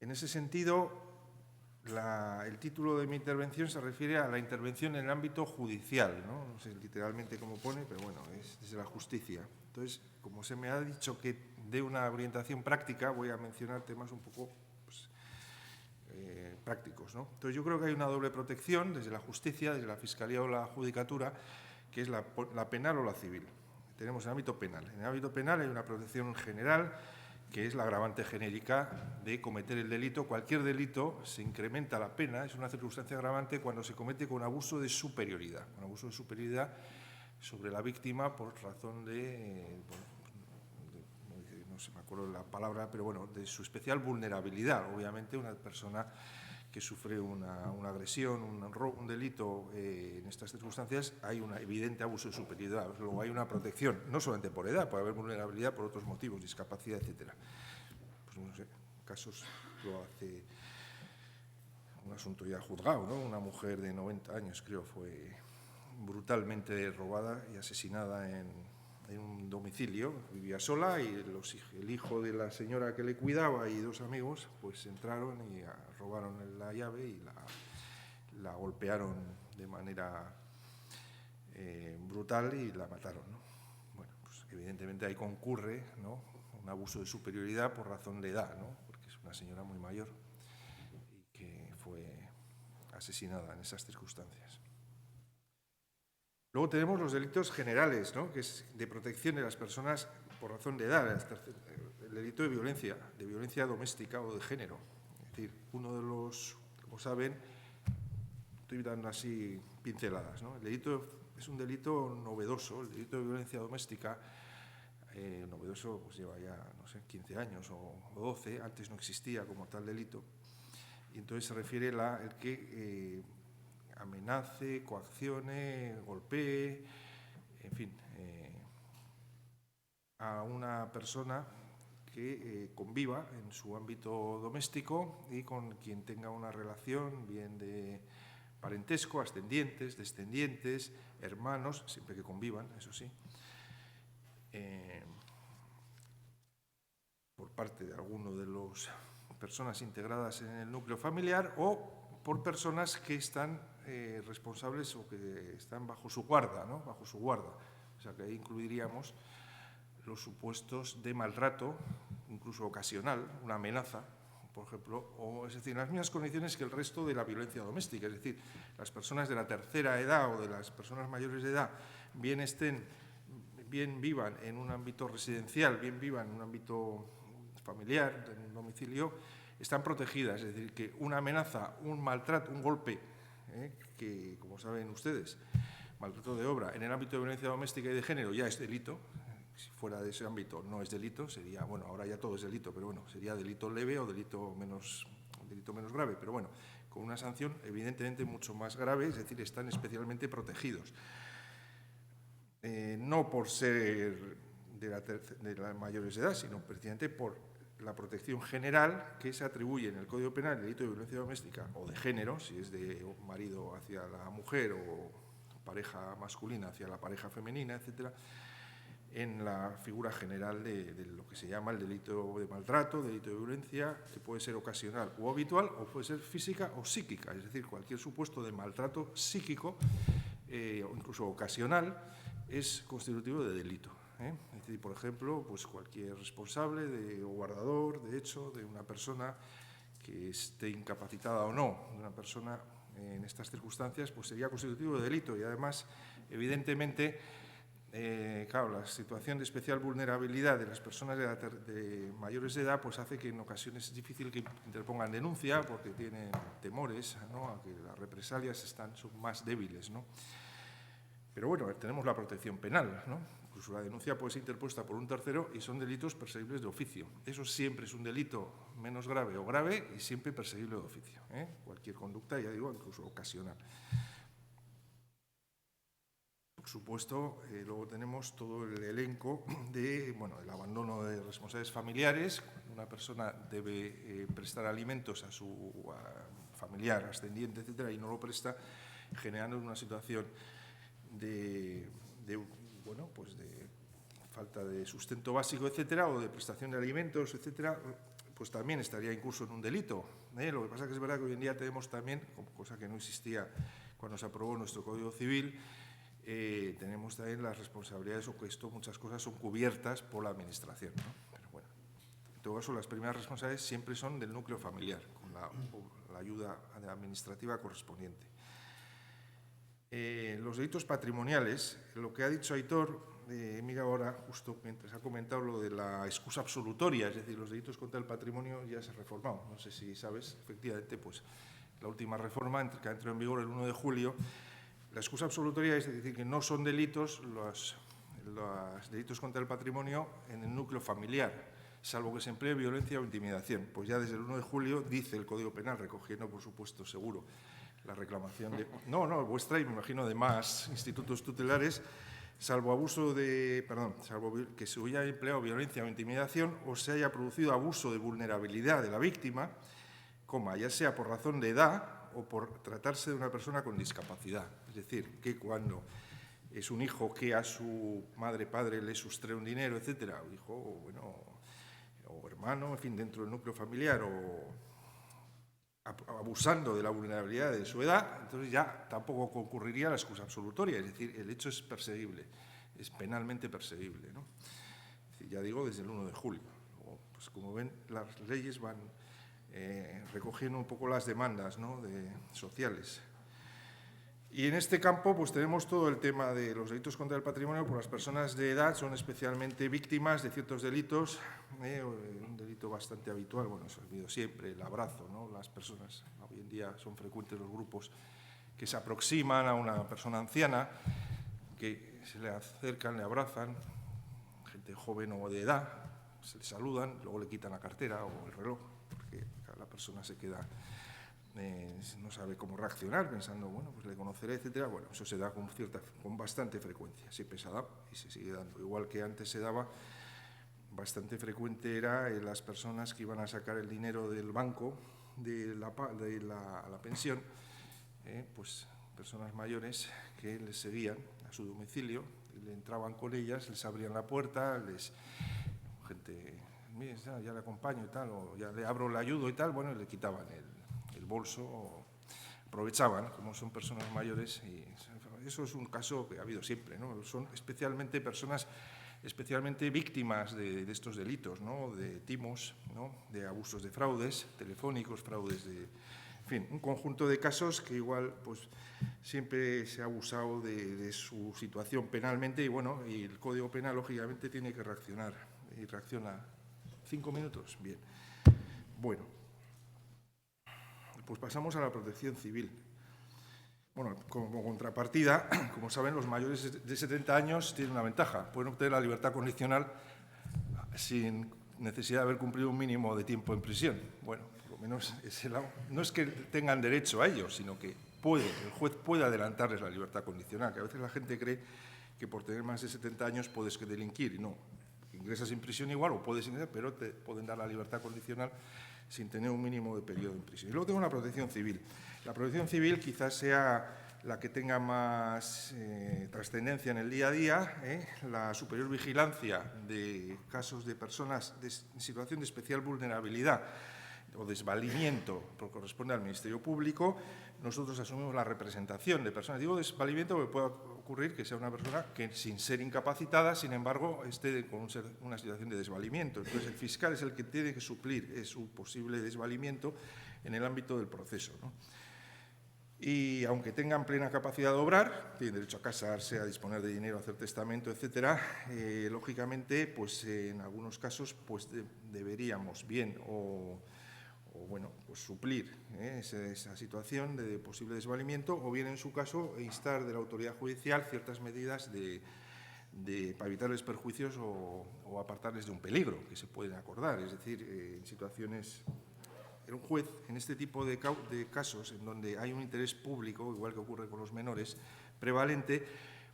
En ese sentido, el título de mi intervención se refiere a la intervención en el ámbito judicial, ¿no? No sé literalmente cómo pone, pero bueno, es desde la justicia. Entonces, como se me ha dicho que dé una orientación práctica, voy a mencionar temas un poco prácticos, ¿no? Entonces, yo creo que hay una doble protección desde la justicia, desde la Fiscalía o la Judicatura, que es la penal o la civil. Tenemos el ámbito penal. En el ámbito penal hay una protección general, que es la agravante genérica de cometer el delito. Cualquier delito se incrementa la pena, es una circunstancia agravante cuando se comete con abuso de superioridad. Con abuso de superioridad sobre la víctima por razón no se me acuerdo la palabra, pero bueno, de su especial vulnerabilidad. Obviamente, una persona que sufre una agresión, un delito, en estas circunstancias hay un evidente abuso de superioridad. Luego hay una protección, no solamente por edad, puede haber vulnerabilidad por otros motivos, discapacidad, etc. Pues no sé, casos lo hace un asunto ya juzgado, ¿no? Una mujer de 90 años, creo, fue brutalmente robada y asesinada en un domicilio. Vivía sola y el hijo de la señora que le cuidaba y dos amigos pues entraron y robaron la llave y la golpearon de manera brutal y la mataron, ¿no? Bueno, pues evidentemente ahí concurre, ¿no?, un abuso de superioridad por razón de edad, ¿no?, porque es una señora muy mayor y que fue asesinada en esas circunstancias. Luego tenemos los delitos generales, ¿no?, que es de protección de las personas por razón de edad, el delito de violencia doméstica o de género. Es decir, uno de los, como saben, estoy dando así pinceladas, ¿no? El delito es un delito novedoso, el delito de violencia doméstica, novedoso pues lleva ya, no sé, 15 años o 12, antes no existía como tal delito, y entonces se refiere el que amenace, coaccione, golpee, en fin, a una persona que conviva en su ámbito doméstico y con quien tenga una relación bien de parentesco, ascendientes, descendientes, hermanos, siempre que convivan, eso sí, por parte de alguno de las personas integradas en el núcleo familiar o por personas que están responsables o que están bajo su guarda, ¿no? Bajo su guarda. O sea, que ahí incluiríamos los supuestos de maltrato, incluso ocasional, una amenaza, por ejemplo, o es decir, en las mismas condiciones que el resto de la violencia doméstica, es decir, las personas de la tercera edad o de las personas mayores de edad, bien vivan en un ámbito residencial, bien vivan en un ámbito familiar, en un domicilio, están protegidas, es decir, que una amenaza, un maltrato, un golpe, que, como saben ustedes, maltrato de obra en el ámbito de violencia doméstica y de género ya es delito. Si fuera de ese ámbito no es delito, sería, bueno, ahora ya todo es delito, pero bueno, sería delito leve o delito menos grave, pero bueno, con una sanción evidentemente mucho más grave, es decir, están especialmente protegidos. No por ser de las mayores de edad, sino precisamente por la protección general que se atribuye en el Código Penal el delito de violencia doméstica o de género, si es de marido hacia la mujer o pareja masculina hacia la pareja femenina, etcétera, en la figura general de lo que se llama el delito de maltrato, delito de violencia, que puede ser ocasional o habitual, o puede ser física o psíquica, es decir, cualquier supuesto de maltrato psíquico o incluso ocasional es constitutivo de delito. Es decir, por ejemplo, pues cualquier responsable o guardador, de hecho, de una persona que esté incapacitada o no, de una persona en estas circunstancias, pues sería constitutivo de delito y además, evidentemente, claro, la situación de especial vulnerabilidad de las personas de mayores de edad pues hace que en ocasiones es difícil que interpongan denuncia porque tienen temores, ¿no?, a que las represalias son más débiles, ¿no? Pero bueno, tenemos la protección penal, ¿no? Incluso la denuncia puede ser interpuesta por un tercero y son delitos perseguibles de oficio. Eso siempre es un delito menos grave o grave y siempre perseguible de oficio, cualquier conducta, ya digo, incluso ocasional. Por supuesto, luego tenemos todo el elenco de, bueno, el abandono de responsabilidades familiares. Una persona debe prestar alimentos a su familiar, ascendiente, etcétera, y no lo presta, generando una situación de falta de sustento básico, etcétera, o de prestación de alimentos, etcétera, pues también estaría incurso en un delito. Lo que pasa es que es verdad que hoy en día tenemos también, cosa que no existía cuando se aprobó nuestro Código Civil, tenemos también las responsabilidades o que muchas cosas son cubiertas por la Administración, ¿no? Pero bueno, en todo caso, las primeras responsabilidades siempre son del núcleo familiar, con la ayuda administrativa correspondiente. Los delitos patrimoniales, lo que ha dicho Aitor, mira ahora, justo mientras ha comentado lo de la excusa absolutoria, es decir, los delitos contra el patrimonio ya se ha reformado. No sé si sabes, efectivamente, pues la última reforma que entró en vigor el 1 de julio, la excusa absolutoria es decir que no son delitos los delitos contra el patrimonio en el núcleo familiar, salvo que se emplee violencia o intimidación. Pues ya desde el 1 de julio dice el Código Penal, recogiendo, por supuesto, seguro, la reclamación de... No, vuestra y me imagino de más institutos tutelares, salvo que se haya empleado violencia o intimidación o se haya producido abuso de vulnerabilidad de la víctima, ya sea por razón de edad o por tratarse de una persona con discapacidad. Es decir, que cuando es un hijo que a su madre, padre le sustrae un dinero, etcétera, o hijo, o hermano, en fin, dentro del núcleo familiar, o abusando de la vulnerabilidad de su edad, entonces ya tampoco concurriría la excusa absolutoria, es decir, el hecho es perseguible, es penalmente perseguible, ¿no? Es decir, ya digo, desde el 1 de julio. Luego, pues como ven, las leyes van recogiendo un poco las demandas, ¿no?, sociales. Y en este campo pues tenemos todo el tema de los delitos contra el patrimonio, pues las personas de edad son especialmente víctimas de ciertos delitos, un delito bastante habitual, bueno, eso ha habido siempre, el abrazo, ¿no? Las personas, hoy en día son frecuentes los grupos que se aproximan a una persona anciana, que se le acercan, le abrazan, gente joven o de edad, se le saludan, luego le quitan la cartera o el reloj, porque la persona se queda, no sabe cómo reaccionar, pensando, bueno, pues le conoceré, etcétera. Bueno, eso se da con bastante frecuencia, siempre se ha dado y se sigue dando. Igual que antes se daba, bastante frecuente era en las personas que iban a sacar el dinero del banco de la pensión, pues personas mayores que les seguían a su domicilio, le entraban con ellas, les abrían la puerta, gente, mire, ya le acompaño y tal, o ya le abro, le ayudo y tal, bueno, le quitaban el bolso, o aprovechaban, como son personas mayores, y eso es un caso que ha habido siempre, ¿no? Son especialmente personas especialmente víctimas de estos delitos, ¿no? De timos, ¿no? De abusos de fraudes telefónicos, fraudes de... En fin, un conjunto de casos que igual pues, siempre se ha abusado de su situación penalmente y, bueno, y el Código Penal, lógicamente, tiene que reaccionar. Y reacciona. 5 minutos, bien. Bueno, pues pasamos a la protección civil. Bueno, como contrapartida, como saben, los mayores de 70 años tienen una ventaja. Pueden obtener la libertad condicional sin necesidad de haber cumplido un mínimo de tiempo en prisión. Bueno, por lo menos ese lado. No es que tengan derecho a ello, sino que el juez puede adelantarles la libertad condicional, que a veces la gente cree que por tener más de 70 años puedes delinquir, y no. Ingresas en prisión igual o puedes ingresar, pero te pueden dar la libertad condicional sin tener un mínimo de periodo en prisión. Y luego tengo la protección civil. La protección civil quizás sea la que tenga más trascendencia en el día a día, la superior vigilancia de casos de personas en situación de especial vulnerabilidad o desvalimiento, porque corresponde al Ministerio Público. Nosotros asumimos la representación de personas. Digo desvalimiento porque puede ocurrir que sea una persona que, sin ser incapacitada, sin embargo, esté con una situación de desvalimiento. Entonces, el fiscal es el que tiene que suplir su posible desvalimiento en el ámbito del proceso, ¿no? Y aunque tengan plena capacidad de obrar, tienen derecho a casarse, a disponer de dinero, a hacer testamento, etcétera, lógicamente, pues en algunos casos, pues deberíamos bien bueno, pues suplir esa situación de posible desvalimiento, o bien, en su caso, instar de la autoridad judicial ciertas medidas para evitarles perjuicios o apartarles de un peligro que se pueden acordar. Es decir, en situaciones... Un juez, en este tipo de casos, en donde hay un interés público, igual que ocurre con los menores, prevalente,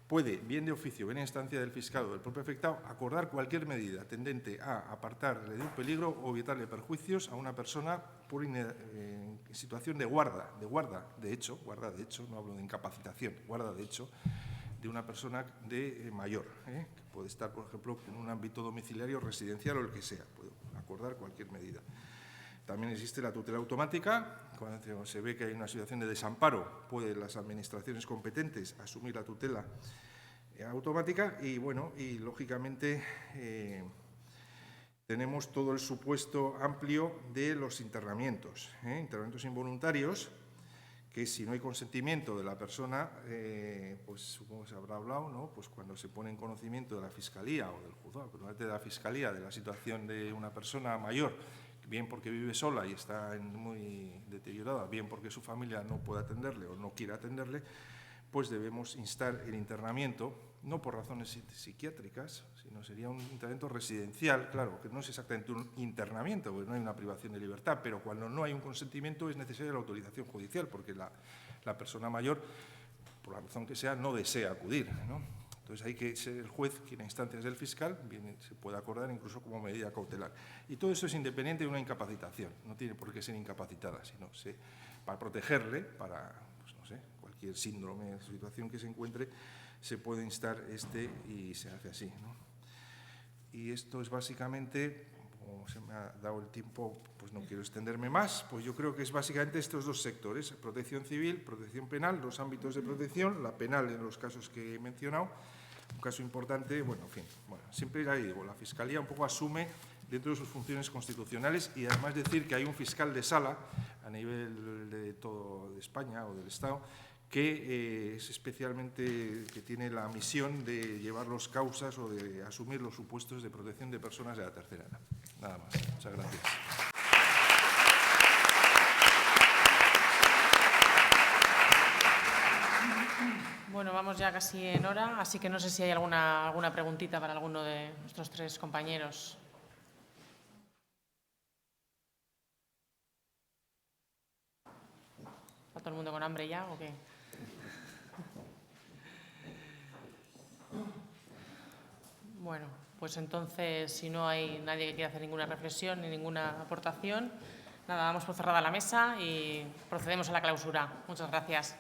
puede, bien de oficio, bien en instancia del fiscal o del propio afectado, acordar cualquier medida tendente a apartarle de un peligro o evitarle perjuicios a una persona en situación de guarda de hecho, no hablo de incapacitación, guarda de hecho, de una persona de mayor, que puede estar, por ejemplo, en un ámbito domiciliario, residencial o el que sea, puede acordar cualquier medida. También existe la tutela automática. Cuando se ve que hay una situación de desamparo, pueden las administraciones competentes asumir la tutela automática y, bueno, y lógicamente tenemos todo el supuesto amplio de los internamientos, internamientos involuntarios, que si no hay consentimiento de la persona, pues supongo que se habrá hablado, ¿no? Pues cuando se pone en conocimiento de la Fiscalía o del juzgado, de la Fiscalía, de la situación de una persona mayor, bien porque vive sola y está muy deteriorada, bien porque su familia no puede atenderle o no quiere atenderle, pues debemos instar el internamiento, no por razones psiquiátricas, sino sería un internamiento residencial, claro, que no es exactamente un internamiento, porque no hay una privación de libertad, pero cuando no hay un consentimiento es necesaria la autorización judicial, porque la persona mayor, por la razón que sea, no desea acudir, ¿no? Entonces hay que ser el juez quien, a instancias del fiscal, se puede acordar incluso como medida cautelar. Y todo eso es independiente de una incapacitación, no tiene por qué ser incapacitada, sino para protegerle, para, pues no sé, cualquier síndrome, situación que se encuentre, se puede instar y se hace así, ¿no? Y esto es básicamente, como se me ha dado el tiempo, pues no quiero extenderme más, pues yo creo que es básicamente estos dos sectores, protección civil, protección penal, los ámbitos de protección, la penal en los casos que he mencionado. Un caso importante, bueno, en fin, siempre ahí digo, la Fiscalía un poco asume dentro de sus funciones constitucionales y además decir que hay un fiscal de sala a nivel de todo de España o del Estado que es especialmente, que tiene la misión de llevar las causas o de asumir los supuestos de protección de personas de la tercera edad. Nada más. Muchas gracias. Bueno, vamos ya casi en hora, así que no sé si hay alguna preguntita para alguno de nuestros tres compañeros. ¿Está todo el mundo con hambre ya o qué? Bueno, pues entonces, si no hay nadie que quiera hacer ninguna reflexión ni ninguna aportación, nada, damos por cerrada la mesa y procedemos a la clausura. Muchas gracias.